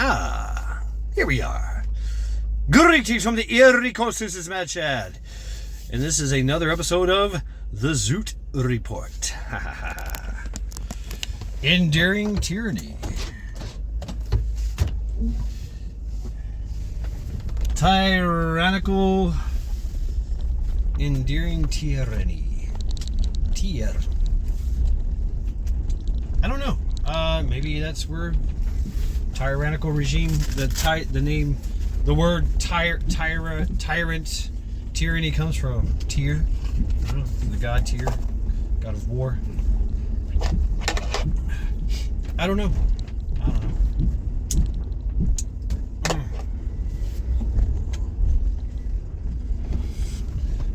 Ah, here we are. Greetings from the Erie Coast. This is Mad Chad. And this is another episode of the Zoot Report. Enduring Tyranny. Tyrannical Enduring Tyranny. I don't know. Maybe that's where tyrannical regime, the word tyrant, tyranny comes from. Tyr, I don't know, the god Tyr, god of war. I don't know.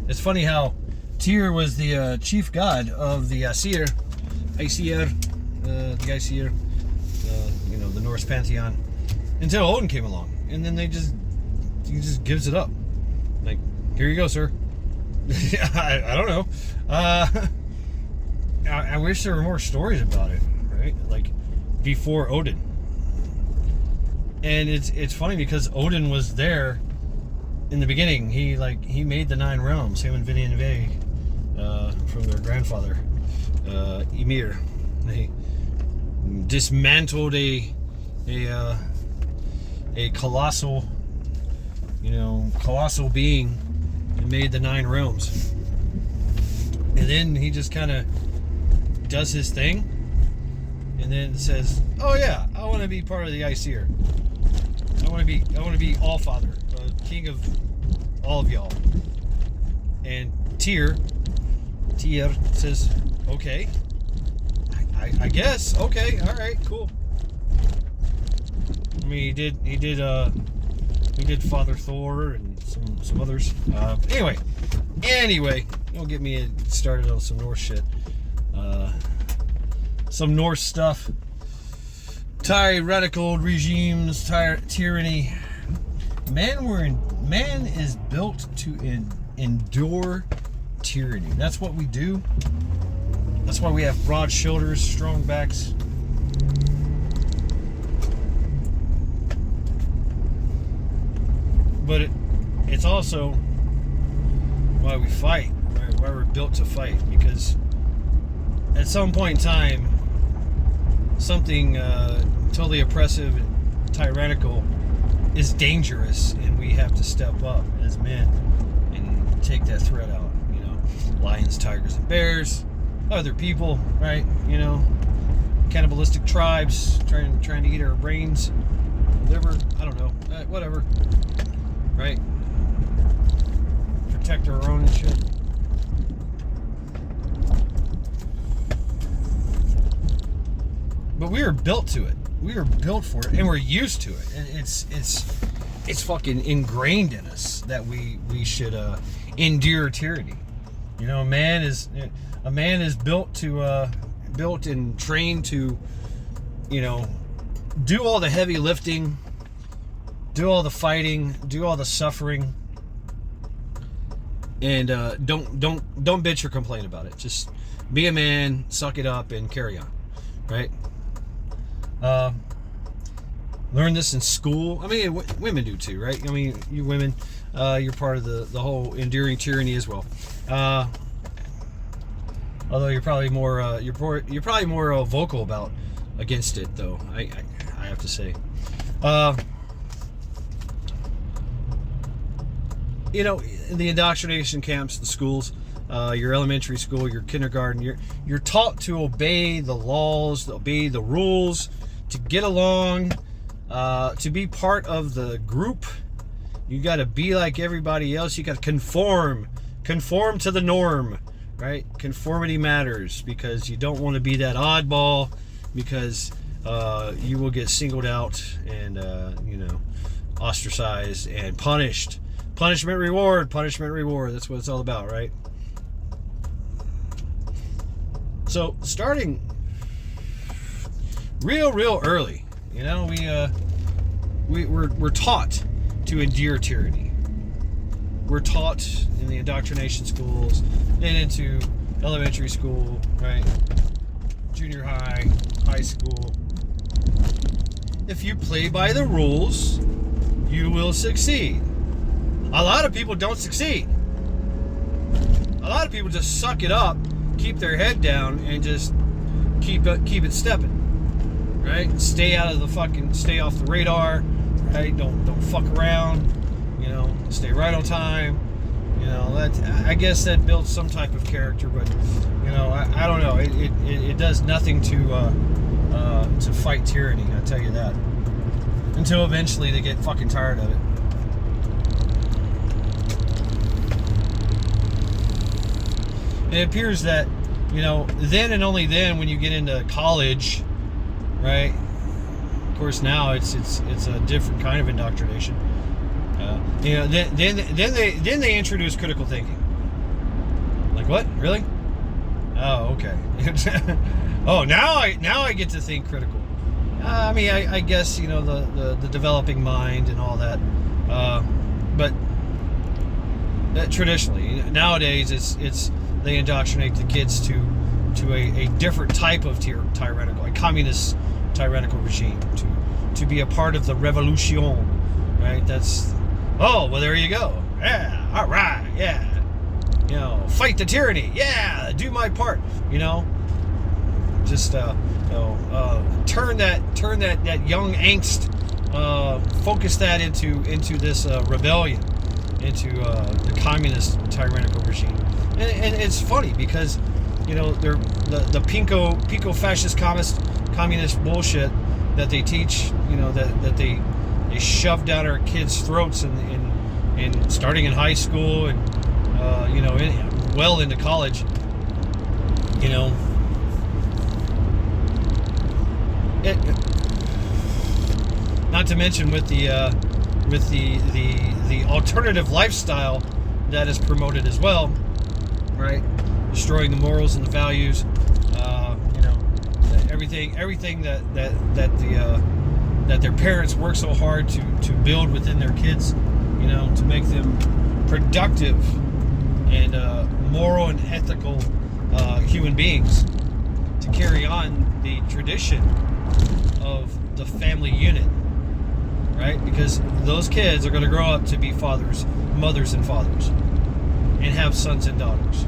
It's funny how Tyr was the chief god of the Aesir, the Aesir, the Norse pantheon, until Odin came along, and then he just gives it up. Like, here you go, sir. I don't know. I wish there were more stories about it, right? Like before Odin. And it's funny because Odin was there in the beginning. He made the 9 realms, him and Vinny and Ve, from their grandfather, Ymir. They dismantled a colossal being and made the 9 realms. And then he just kind of does his thing and then says, "Oh yeah, I want to be part of the Aesir. I want to be all father, king of all of y'all." And Tyr says, "Okay, I guess. Okay, all right, cool." I mean, he did Father Thor and some others. Anyway, don't get me started on some Norse shit. Some Norse stuff. Tyrannical regimes, tyranny. Man is built to endure tyranny. That's what we do. That's why we have broad shoulders, strong backs. But it's also why we fight, right? Why we're built to fight. Because at some point in time, something totally oppressive and tyrannical is dangerous, and we have to step up as men and take that threat out. Lions, tigers, and bears, other people, right? Cannibalistic tribes trying to eat our brains, liver. I don't know, whatever, right? Protect our own and shit. But we are built to it. We are built for it, and we're used to it. And it's fucking ingrained in us that we should endure tyranny. A man is built and trained to, do all the heavy lifting, do all the fighting, do all the suffering, and don't bitch or complain about it. Just be a man, suck it up, and carry on, right? Learn this in school. I mean, women do too, right? I mean, you women, you're part of the whole enduring tyranny as well. Although you're probably more vocal about against it, though. I have to say. In the indoctrination camps, the schools, your elementary school, your kindergarten, you're taught to obey the laws, to obey the rules, to get along, to be part of the group. You got to be like everybody else. You got to conform to the norm, right? Conformity matters, because you don't want to be that oddball, because you will get singled out and ostracized and punished. Punishment, reward. That's what it's all about, right? So starting real early, we're taught to endure tyranny. We're taught in the indoctrination schools and into elementary school, right? Junior high, high school. if you play by the rules, you will succeed. A lot of people don't succeed. A lot of people just suck it up, keep their head down, and just keep it stepping. Right? Stay off the radar. Right? Don't fuck around. Stay right on time. I guess that builds some type of character, but I don't know. It does nothing to fight tyranny. I'll tell you that. Until eventually they get fucking tired of it. It appears that then and only then, when you get into college, right? Of course, now it's a different kind of indoctrination. Then they introduce critical thinking. Like what? Really? Oh, okay. Oh, now I get to think critical. I guess the developing mind and all that. But traditionally, nowadays it's they indoctrinate the kids to a different type of tyrannical, a communist tyrannical regime, to be a part of the revolution, right? Oh, well, there you go. Yeah, all right, yeah. Fight the tyranny. Yeah, do my part. Just turn that young angst, focus that into this rebellion, into the communist tyrannical regime. And it's funny because they're the pinko fascist communist bullshit that they teach, that they shove down our kids' throats in starting in high school and well into college. Not to mention with the alternative lifestyle that is promoted as well, right? Destroying the morals and the values, everything that their parents work so hard to build within their kids, to make them productive and moral and ethical human beings, to carry on the tradition of the family unit, right? Because those kids are going to grow up to be mothers and fathers, and have sons and daughters.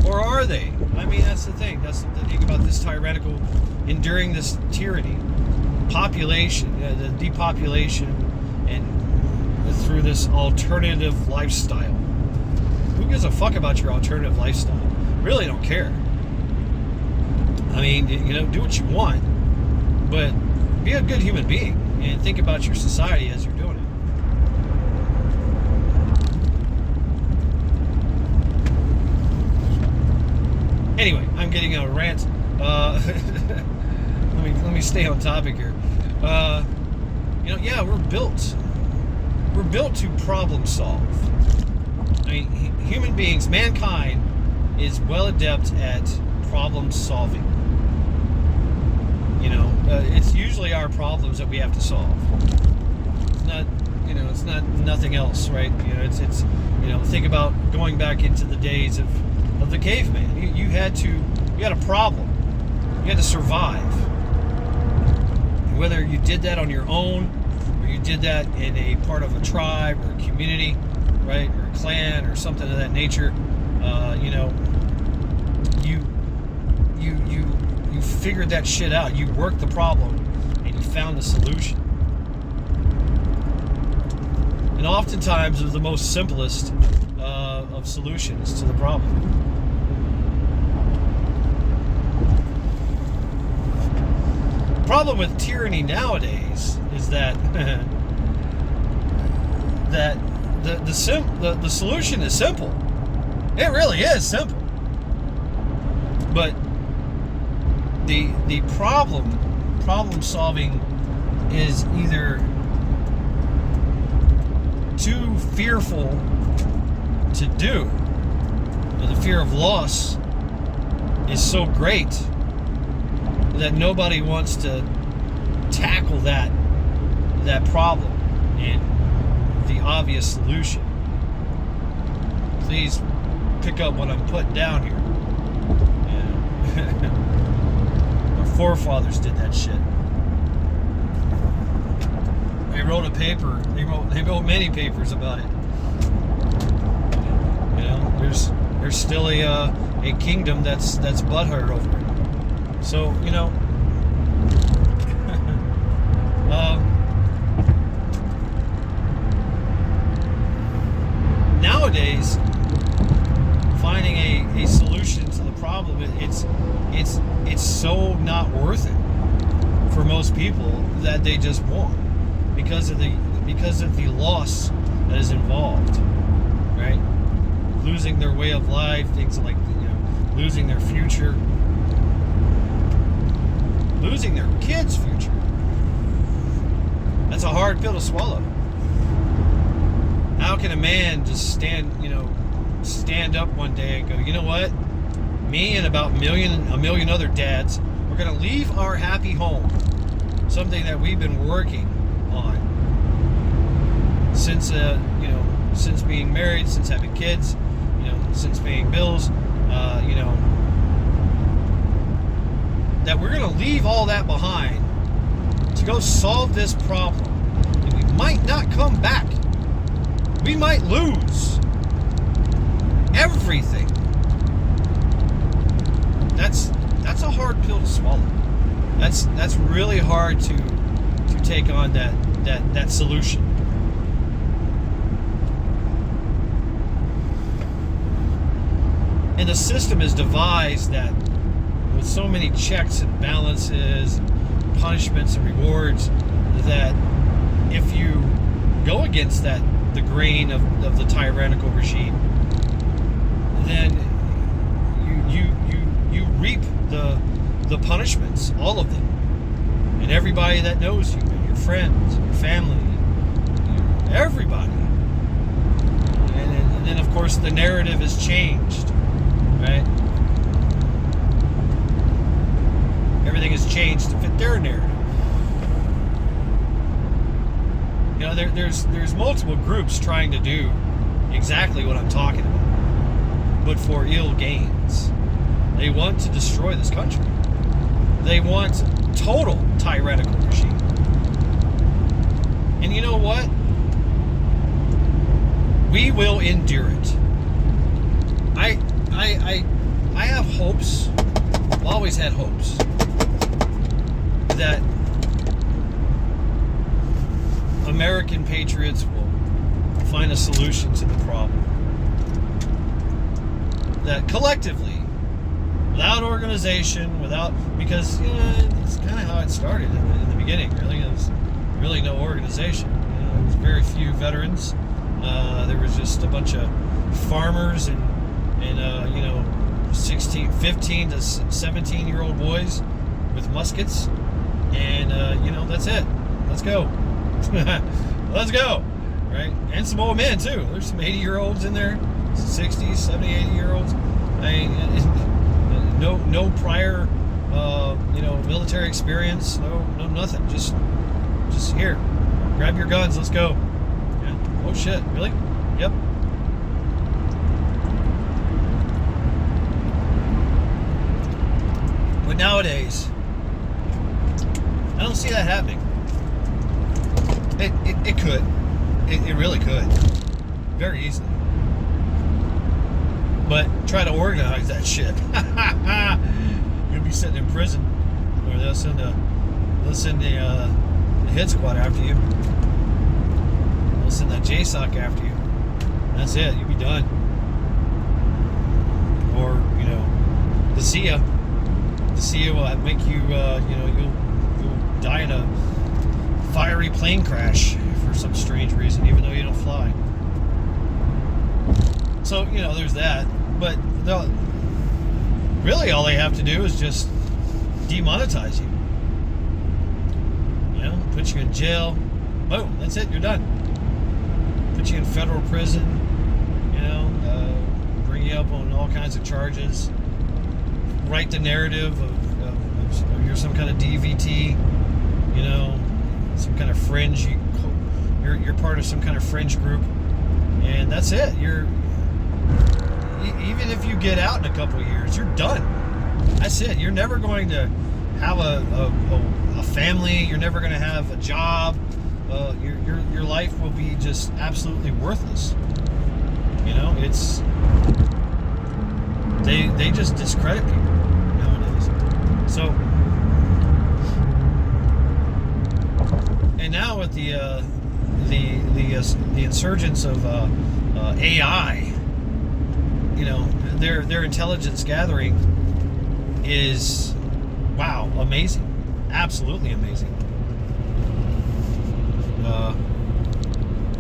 Or are they? That's the thing. That's the thing about this tyrannical, enduring this tyranny, population, the depopulation, and through this alternative lifestyle. Who gives a fuck about your alternative lifestyle? Really don't care. Do what you want, but be a good human being and think about your society as you're doing it. Anyway, I'm getting a rant. Let me stay on topic here. We're built to problem solve. Human beings, mankind, is well adept at problem solving. It's usually our problems that we have to solve. It's not nothing else, right? It's think about going back into the days of the caveman. You had a problem. You had to survive. Whether you did that on your own, or you did that in a part of a tribe or a community, right, or a clan or something of that nature, you figured that shit out. You worked the problem and you found the solution. And oftentimes it was the most simplest of solutions to the problem. The problem with tyranny nowadays is that the solution is simple. It really is simple. But the problem solving is either too fearful to do, or the fear of loss is so great that nobody wants to tackle that problem and the obvious solution. Please pick up what I'm putting down here. Our forefathers did that shit. paper. They wrote many papers about it. You know, there's still a kingdom that's butthurt over it. So, you know, nowadays, finding a solution to the problem, it's so not worth it for most people that they just won't, because of the loss that is involved, right? Losing their way of life, things like, you know, losing their future, losing their kids' future. That's a hard pill to swallow. How can a man just stand up one day and go, you know what? Me and about a million other dads, we're going to leave our happy home, something that we've been working on since since being married, since having kids, since paying bills, that we're going to leave all that behind to go solve this problem. And we might not come back. We might lose everything. That's a hard pill to swallow. That's really hard to take on that solution. And the system is devised that with so many checks and balances, punishments and rewards, that if you go against the grain of the tyrannical regime, then you reap the punishments, all of them, and everybody that knows you, your friends, your family, everybody. And then of course the narrative is changed, right? Everything is changed to fit their narrative. You know, there's multiple groups trying to do exactly what I'm talking about, but for ill gains. They want to destroy this country. They want total tyrannical regime. And you know what? We will endure it. I have hopes. I've always had hopes that American patriots will find a solution to the problem. That collectively, without organization, because it's kind of how it started in the beginning. Really, there was really no organization. There was very few veterans. There was just a bunch of farmers and 15 to 17-year-old boys with muskets, and that's it. Let's go. Let's go, right? And some old men too. There's some 80-year-olds in there, 60s, 70, 80-year-olds. No prior, military experience. No, nothing. Just here. Grab your guns. Let's go. Yeah. Oh shit! Really? Yep. But nowadays, I don't see that happening. It could. It really could. Very easily. But try to organize that shit. You'll be sitting in prison, or they'll send the hit squad after you. They'll send that JSOC after you. That's it. You'll be done. Or the CIA. The CIA will make you. You'll die in a fiery plane crash for some strange reason, even though you don't fly. So, there's that. But really all they have to do is just demonetize you. Put you in jail. Boom, that's it, you're done. Put you in federal prison, bring you up on all kinds of charges. Write the narrative of you're some kind of DVT, some kind of fringe. You're part of some kind of fringe group, and that's it. Even if you get out in a couple of years, you're done. That's it. You're never going to have a family. You're never going to have a job. your life will be just absolutely worthless. It's they just discredit people nowadays. So, and now with the insurgence of AI, their intelligence gathering is, wow, amazing, absolutely amazing.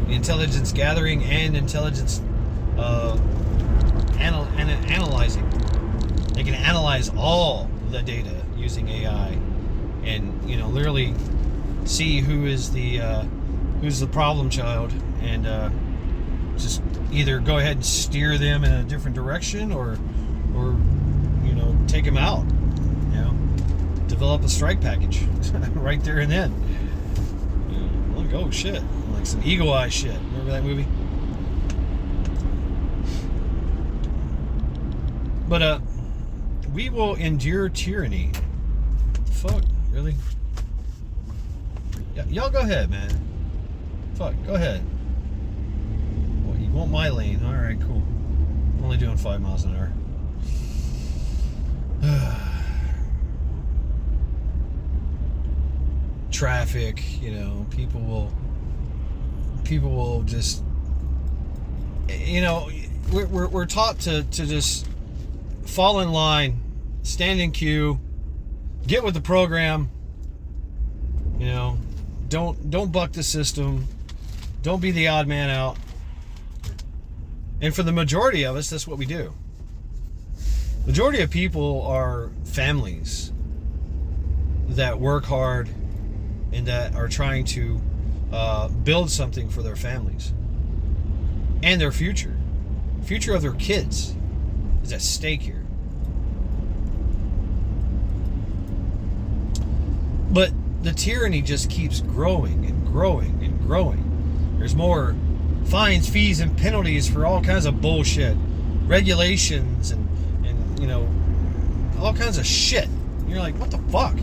The intelligence gathering and intelligence analyzing. They can analyze all the data using AI, and literally see who's the problem child, and just either go ahead and steer them in a different direction, or take them out. Develop a strike package right there and then. Like, oh shit, like some Eagle Eye shit. Remember that movie? But we will endure tyranny. Fuck, really? Yeah, y'all go ahead, man. Fuck, go ahead. Well, you want my lane? All right, cool. I'm only doing 5 miles an hour. Traffic, people will just, we're taught to just fall in line, stand in queue, get with the program. Don't buck the system, don't be the odd man out. And for the majority of us, that's what we do. Majority of people are families that work hard and that are trying to build something for their families and their future. Future of their kids is at stake here. But the tyranny just keeps growing and growing and growing. There's more fines, fees, and penalties for all kinds of bullshit, regulations, and all kinds of shit. And you're like, what the fuck?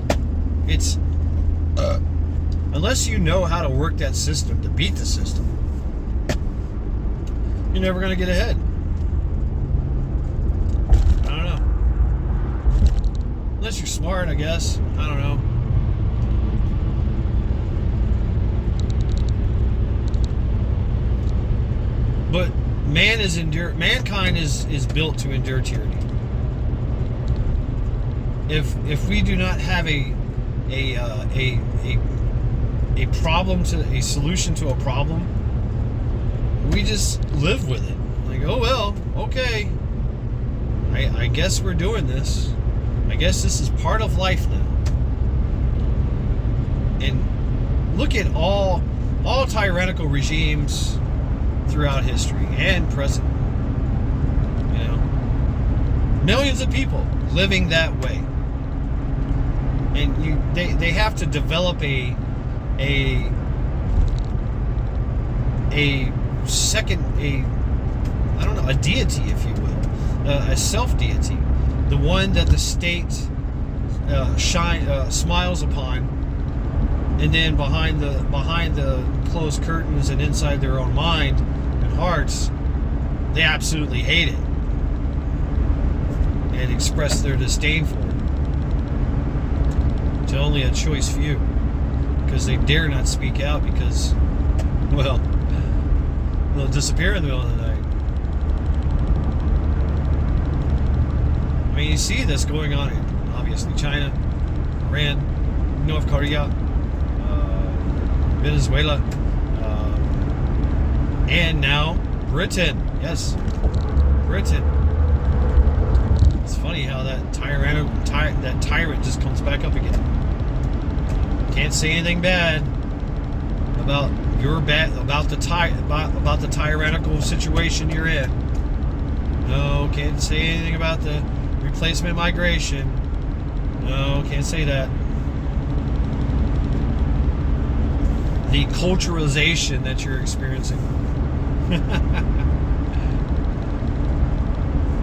It's unless you know how to work that system to beat the system, you're never going to get ahead. I don't know. Unless you're smart, I guess. I don't know. But mankind is built to endure tyranny. If we do not have a problem to a solution to a problem, we just live with it. Like, oh well, okay. I guess we're doing this. I guess this is part of life now. And look at all tyrannical regimes throughout history and present. Millions of people living that way. And they have to develop a deity, if you will, a self-deity, the one that the state smiles upon, and then behind the closed curtains and inside their own mind and hearts, they absolutely hate it and express their disdain for it to only a choice few, because they dare not speak out, because, well, they'll disappear in the middle of the night. I mean, you see this going on in, obviously, China, Iran, North Korea, Venezuela, and now Britain. Yes, Britain. It's funny how that tyrant just comes back up again. Can't say anything bad about the tyrannical situation you're in. No, can't say anything about the replacement migration. No, can't say that. The culturalization that you're experiencing.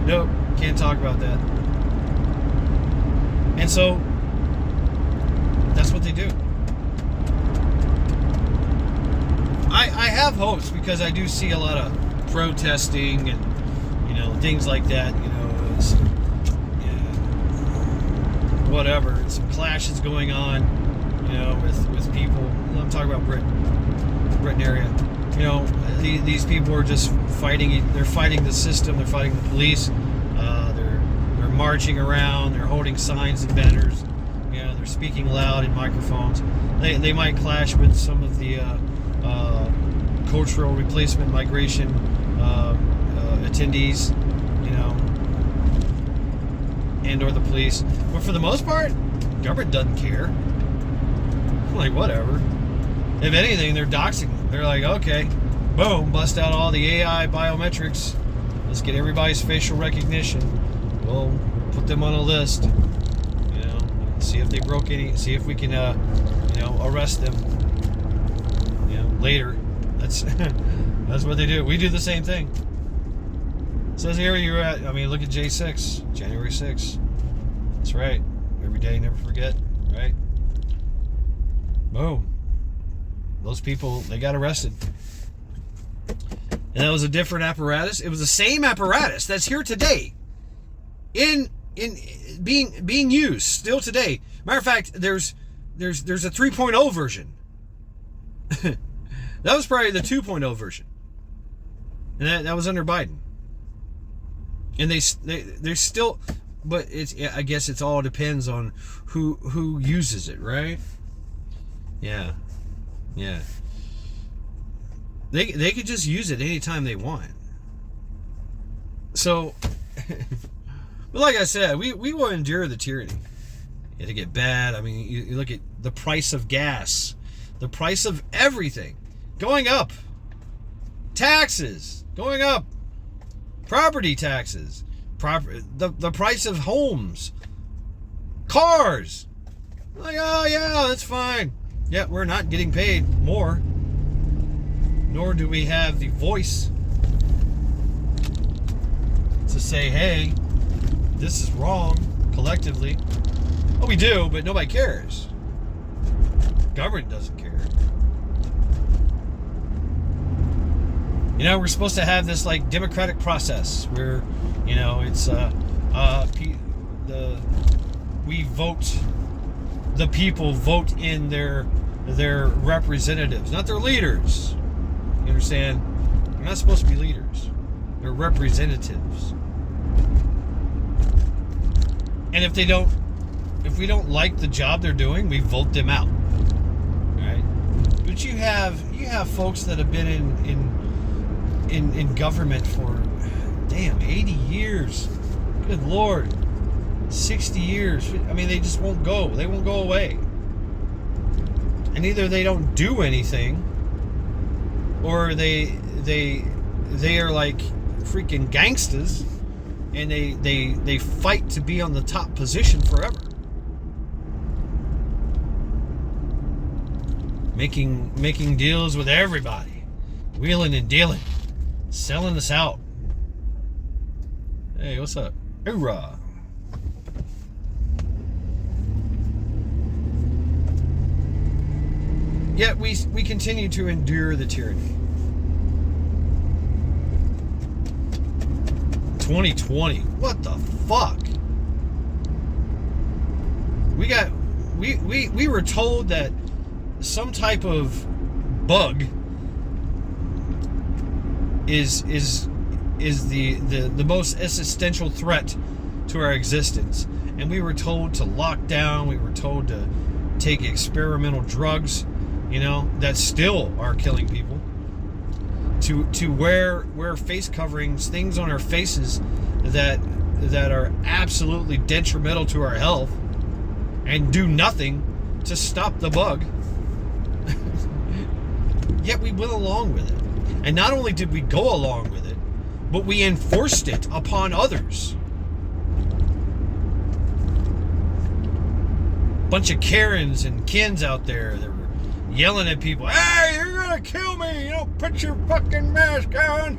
Nope, can't talk about that. And so that's what they do. have hopes because I do see a lot of protesting and things like that. It's, whatever. Some clashes going on. With people. I'm talking about Britain area. These people are just fighting. They're fighting the system. They're fighting the police. They're marching around. They're holding signs and banners. They're speaking loud in microphones. They might clash with some of the cultural replacement migration attendees, and or the police. But for the most part, government doesn't care. Like, whatever. If anything, they're doxing them. They're like, okay, boom, bust out all the AI biometrics. Let's get everybody's facial recognition. We'll put them on a list. See if they broke any. See if we can, arrest them. Later. That's that's what they do. We do the same thing. It says here you're at. Look at J6, January 6th. That's right. Every day, never forget. Right. Boom. Those people, they got arrested. And that was a different apparatus. It was the same apparatus that's here today. In being used still today. Matter of fact, there's a 3.0 version. That was probably the 2.0 version. And that was under Biden. And they're still, but I guess it's all depends on who uses it, right? Yeah. They could just use it anytime they want. So, but like I said, we will endure the tyranny. It'll get bad. You look at the price of gas, the price of everything going up, taxes going up, property taxes, the price of homes, cars. Like, oh yeah, that's fine. Yeah, we're not getting paid more, nor do we have the voice to say, hey, this is wrong collectively. Oh, we do, but nobody cares. Government doesn't care. We're supposed to have this like democratic process where, it's we vote. The people vote in their representatives, not their leaders. You understand? They're not supposed to be leaders. They're representatives. And if we don't like the job they're doing, we vote them out. Right? But you have folks that have been in government for 80 years. Good Lord. 60 years. They just won't go. They won't go away. And either they don't do anything, or they are like freaking gangsters, and they fight to be on the top position forever. Making deals with everybody, wheeling and dealing, selling us out. Hey, what's up? Hoorah! Yet we continue to endure the tyranny. 2020. What the fuck? We were told that some type of bug is the most existential threat to our existence. And we were told to lock down, we were told to take experimental drugs, that still are killing people. To wear face coverings, things on our faces that are absolutely detrimental to our health, and do nothing to stop the bug. Yet we went along with it. And not only did we go along with it, but we enforced it upon others. Bunch of Karens and Kens out there that were yelling at people, hey, you're gonna kill me, put your fucking mask on.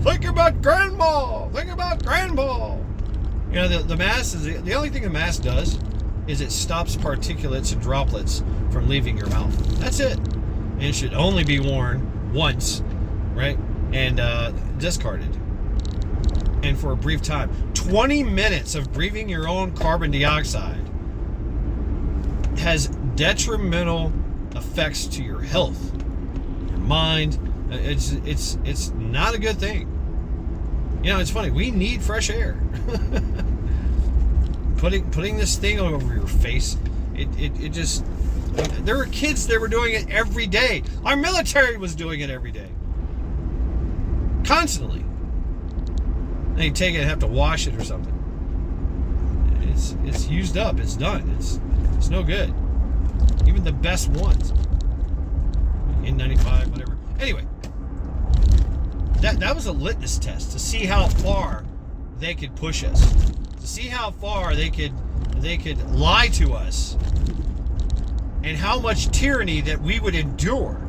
Think about grandma. The mask is the only thing the mask does is it stops particulates and droplets from leaving your mouth. That's it. and should only be worn once, right? And discarded. And for a brief time. 20 minutes of breathing your own carbon dioxide has detrimental effects to your health, your mind. It's not a good thing. You know, it's funny. We need fresh air. Putting this thing over your face, it just. There were kids that were doing it every day. Our military was doing it every day, constantly. Then you take it and have to wash it or something. It's used up. It's done. It's no good. Even the best ones. N95, whatever. Anyway, that was a litmus test to see how far they could push us, to see how far they could lie to us, and how much tyranny that we would endure.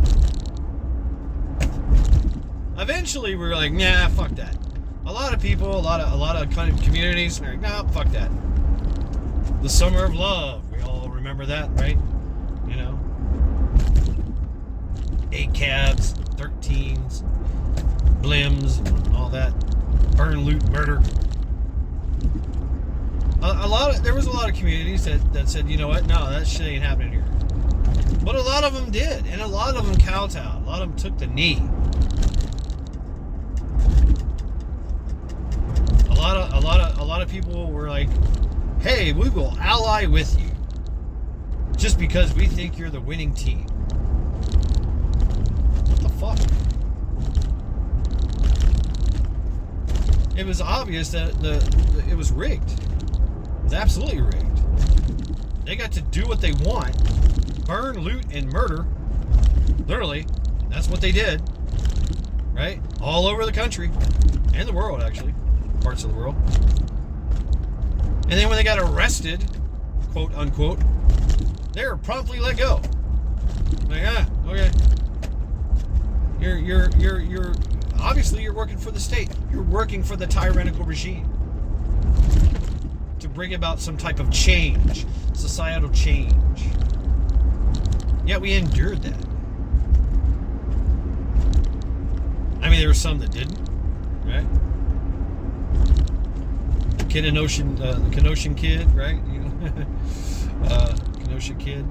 Eventually, we were like, nah, fuck that. A lot of people, a lot of kind of communities are like, nah, fuck that. The summer of love, we all remember that, right? You know, 8 cabs, 13s, blims, and all that. Burn, loot, murder. There was a lot of communities that said, you know what, no, that shit ain't happening here. But a lot of them did, and a lot of them kowtowed. A lot of them took the knee. A lot of people were like, hey, we will ally with you just because we think you're the winning team. What the fuck? It was obvious that it was rigged. It was absolutely rigged. They got to do what they want, burn, loot, and murder. Literally, that's what they did. Right? All over the country and the world, actually. Parts of the world. And then when they got arrested, quote unquote, they were promptly let go. Like, okay. You're obviously you're working for the state. You're working for the tyrannical regime to bring about some type of change, societal change. Yet we endured that. I mean, there were some that didn't, right? The Kenosha kid, right? You know, Kenosha kid.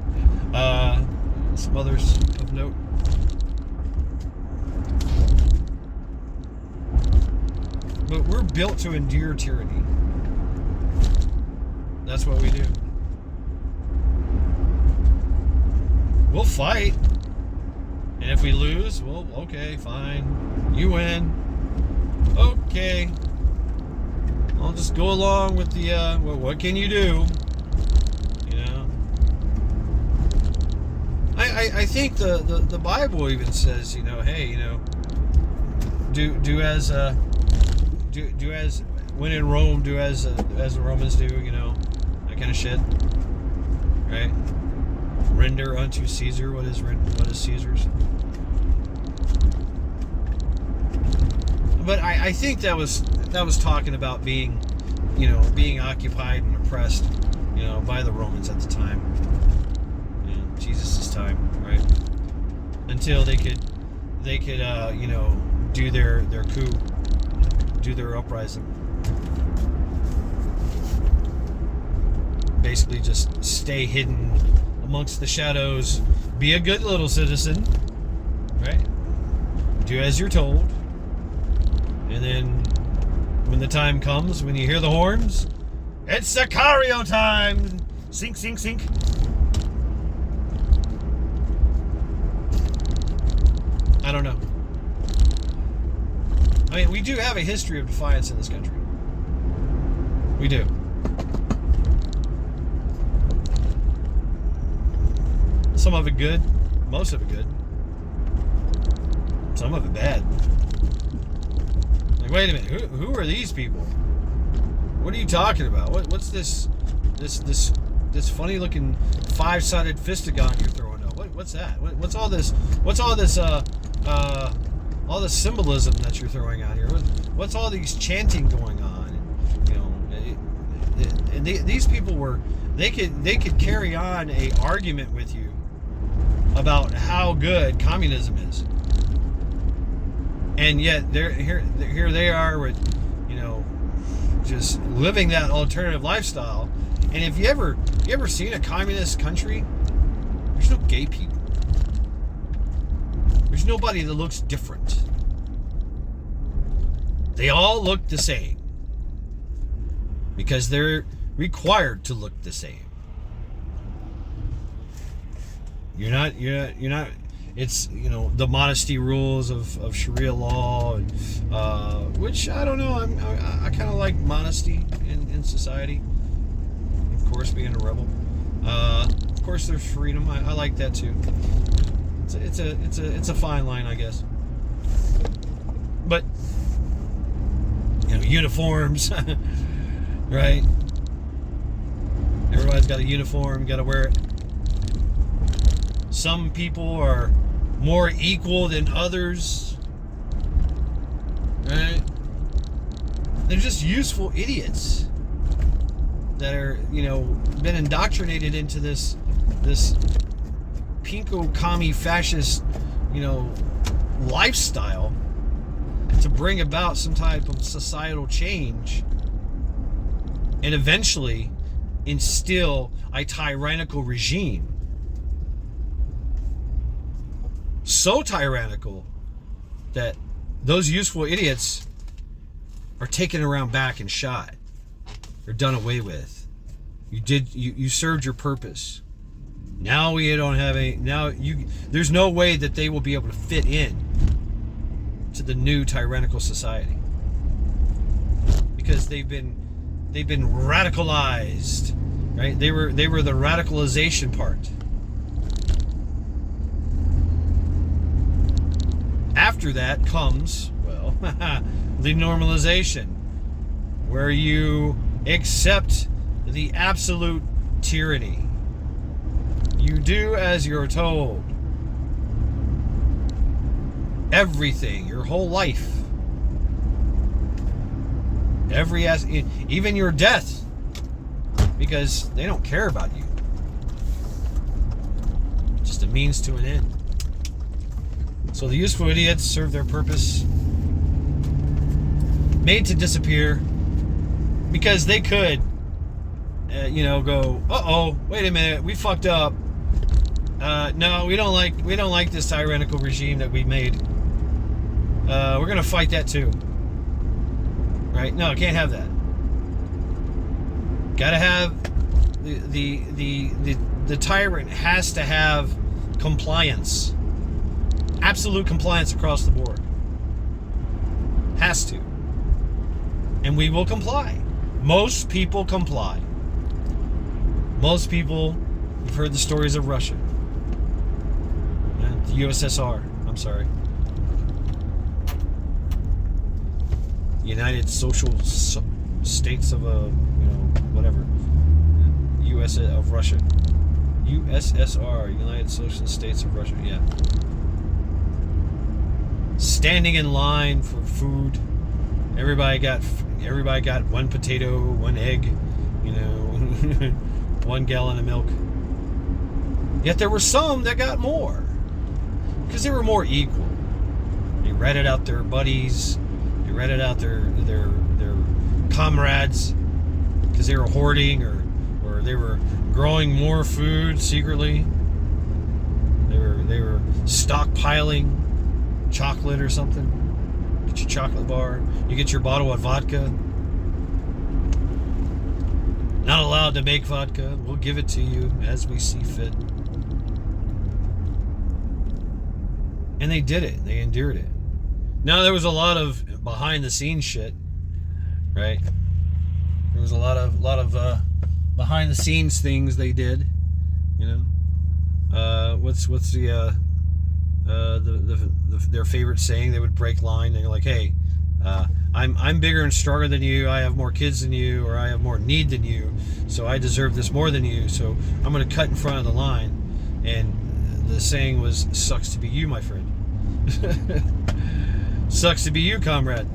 Some others of note. But we're built to endure tyranny. That's what we do. We'll fight. And if we lose, well, okay, fine. You win. Okay. I'll just go along with the, well, what can you do? You know? I think the Bible even says, you know, hey, you know, do as when in Rome, do as the Romans do, you know, that kind of shit. Right? Render unto Caesar what is Caesar's. But I think that was talking about being, you know, being occupied and oppressed, you know, by the Romans at the time, you know, Jesus' time, right? Until they could, you know, do their coup, do their uprising. Basically, just stay hidden amongst the shadows. Be a good little citizen, right? Do as you're told. And then, when the time comes, when you hear the horns, it's Sicario time! Sink, sink, sink. I don't know. I mean, we do have a history of defiance in this country. We do. Some of it good, most of it good. Some of it bad. Like, wait a minute, who are these people? What are you talking about? What's this funny looking 5-sided fistagon you're throwing up? What's that? What's all this? What's all this? All this symbolism that you're throwing out here? What's all these chanting going on? And, you know, and these people were they could carry on a argument with you about how good communism is. And yet here they are with, just living that alternative lifestyle. And if you ever seen a communist country, there's no gay people. There's nobody that looks different. They all look the same because they're required to look the same. You're not. It's, the modesty rules of Sharia law, which I don't know. I kind of like modesty in society. Of course, being a rebel. Of course, there's freedom. I like that too. It's a fine line, I guess. But uniforms, right? Everybody's got a uniform. Got to wear it. Some people are more equal than others, right? They're just useful idiots that are, been indoctrinated into this pinko commie fascist, lifestyle to bring about some type of societal change and eventually instill a tyrannical regime. So tyrannical that those useful idiots are taken around back and shot. They're done away with. You served your purpose. Now we don't have there's no way that they will be able to fit in to the new tyrannical society. Because they've been radicalized, right? They were the radicalization part. After that comes, the normalization, where you accept the absolute tyranny. You do as you're told. Everything, your whole life. Even your death. Because they don't care about you. Just a means to an end. So the useful idiots serve their purpose, made to disappear, because they could, go, wait a minute, we fucked up. No, we don't like this tyrannical regime that we made. We're gonna fight that too, right? No, can't have that. Gotta have the tyrant has to have compliance. Absolute compliance across the board. Has to. And we will comply. Most people comply. Most people, you've heard the stories of Russia. The USSR, I'm sorry. United Social States of whatever. US of Russia. USSR, United Social States of Russia, yeah. Standing in line for food. Everybody got one potato, one egg, 1 gallon of milk. Yet there were some that got more. Because they were more equal. They ratted out their buddies. They ratted out their comrades. Because they were hoarding or they were growing more food secretly. They were stockpiling chocolate or something. Get your chocolate bar. You get your bottle of vodka. Not allowed to make vodka. We'll give it to you as we see fit. And they did it. They endured it. Now there was a lot of behind the scenes shit, right? There was a lot of behind the scenes things they did. What's their favorite saying? They would break line. They're like, hey, I'm bigger and stronger than you. I have more kids than you, or I have more need than you. So I deserve this more than you. So I'm going to cut in front of the line. And the saying was, sucks to be you, my friend. Sucks to be you, comrade.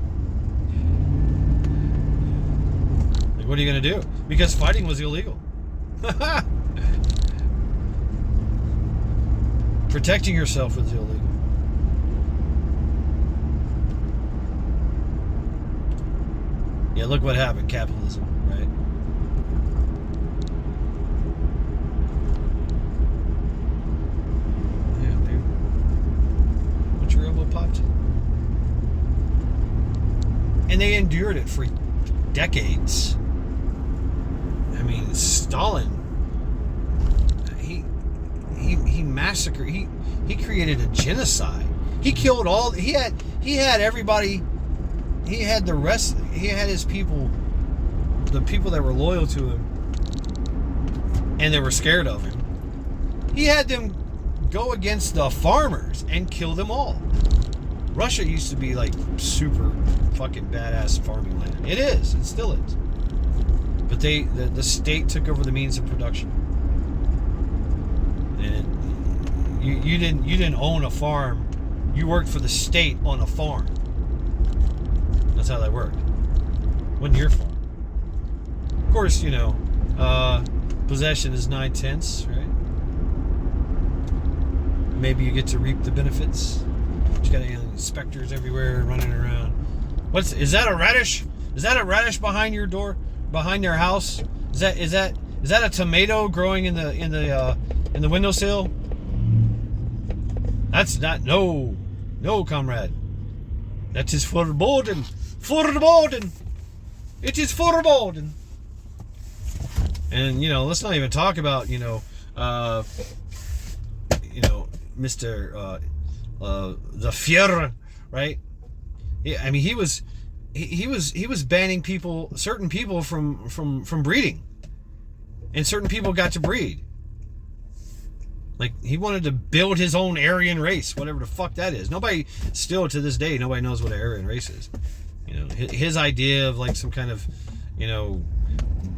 Like, what are you going to do? Because fighting was illegal. Protecting yourself is illegal. Yeah, look what happened. Capitalism, right? Yeah, dude. What's your elbow popped? And they endured it for decades. I mean, Stalin, he massacred, he created a genocide. He killed all, he had everybody, he had his people, the people that were loyal to him and they were scared of him. He had them go against the farmers and kill them all. Russia used to be like super fucking badass farming land. It is. It still is. But the state took over the means of production. And you didn't own a farm. You worked for the state on a farm. That's how that worked. It wasn't your farm. Of course, possession is 9/10, right? Maybe you get to reap the benefits. You got inspectors everywhere running around. Is that a radish? Is that a radish behind your door, behind their house? Is that a tomato growing in the windowsill? That's not no, comrade. That is verboten. Verboten. It is verboten. And let's not even talk about Mr. The Führer, right? Yeah, I mean he was banning certain people from breeding, and certain people got to breed. Like he wanted to build his own Aryan race, whatever the fuck that is. Nobody, still to this day, nobody knows what an Aryan race is. His idea of like some kind of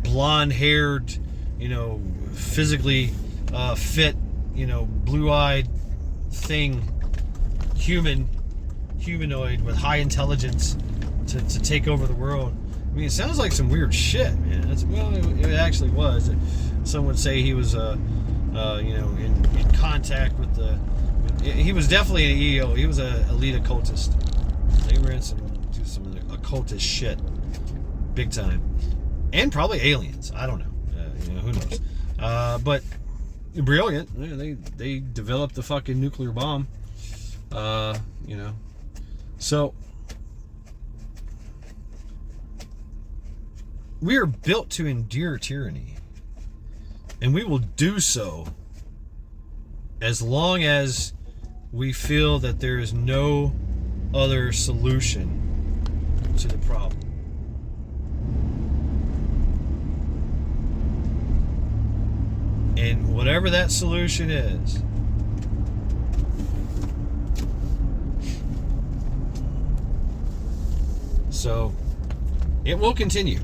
blonde-haired, physically fit, blue-eyed thing, humanoid with high intelligence to take over the world. I mean, it sounds like some weird shit, man. It actually was. Some would say he was, in contact with he was definitely an EO. He was an elite occultist. They were in some occultist shit, big time, and probably aliens. I don't know. Who knows? But brilliant. They developed the fucking nuclear bomb. So we are built to endure tyranny, and we will do so as long as we feel that there is no other solution to the problem. And whatever that solution is, so it will continue.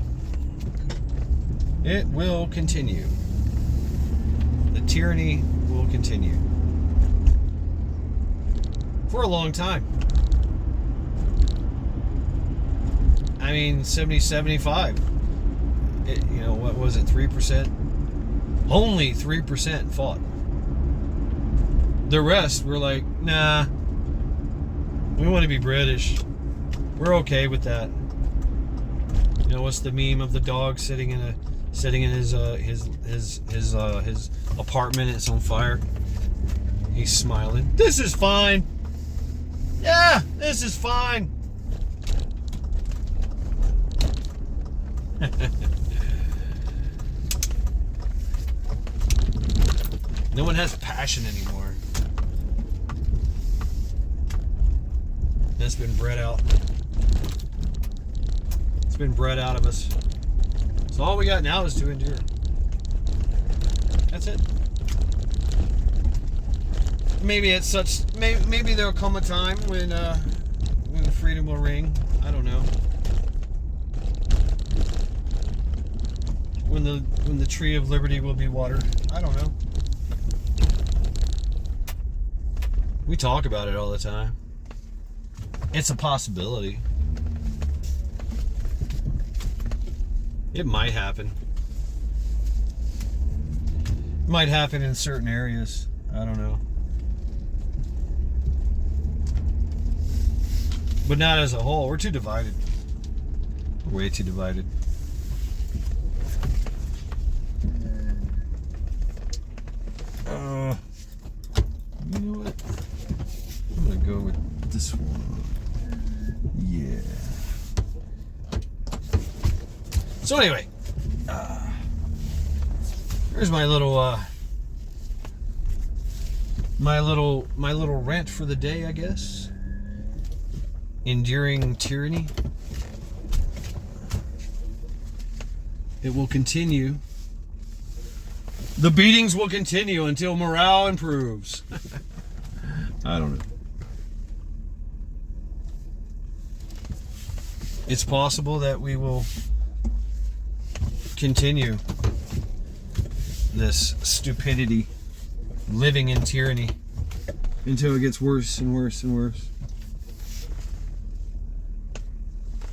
It will continue. The tyranny will continue for a long time. I mean, 75. What was it? 3%? Only 3% fought. The rest were like, nah, we want to be British. We're okay with that. What's the meme of the dog sitting in his apartment and it's on fire? He's smiling. This is fine. Yeah, this is fine. No one has passion anymore. That's been bred out. It's been bred out of us. So all we got now is to endure. That's it. Maybe there'll come a time when freedom will ring. I don't know. When the tree of liberty will be watered. I don't know. We talk about it all the time. It's a possibility. It might happen. It might happen in certain areas. I don't know. But not as a whole. We're too divided. We're way too divided. You know what? I'm gonna go with this one. Yeah. So anyway, here's my little my little rant for the day, I guess. Enduring tyranny. It will continue. The beatings will continue until morale improves. I don't know. It's possible that we will continue this stupidity, living in tyranny, until it gets worse and worse and worse.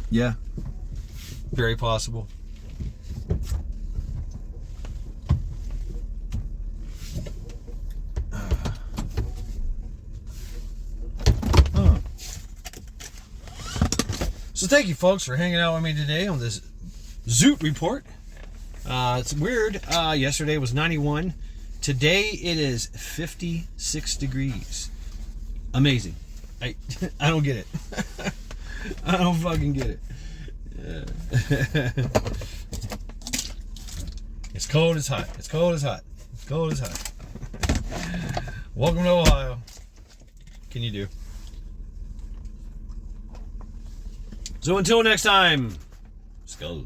Yeah, very possible. So thank you, folks, for hanging out with me today on this Zoot report. It's weird. Yesterday was 91. Today it is 56 degrees. Amazing. I don't get it. I don't fucking get it. It's cold, it's hot. It's cold, it's hot. It's cold, it's hot. Welcome to Ohio. What can you do? So until next time, let's go.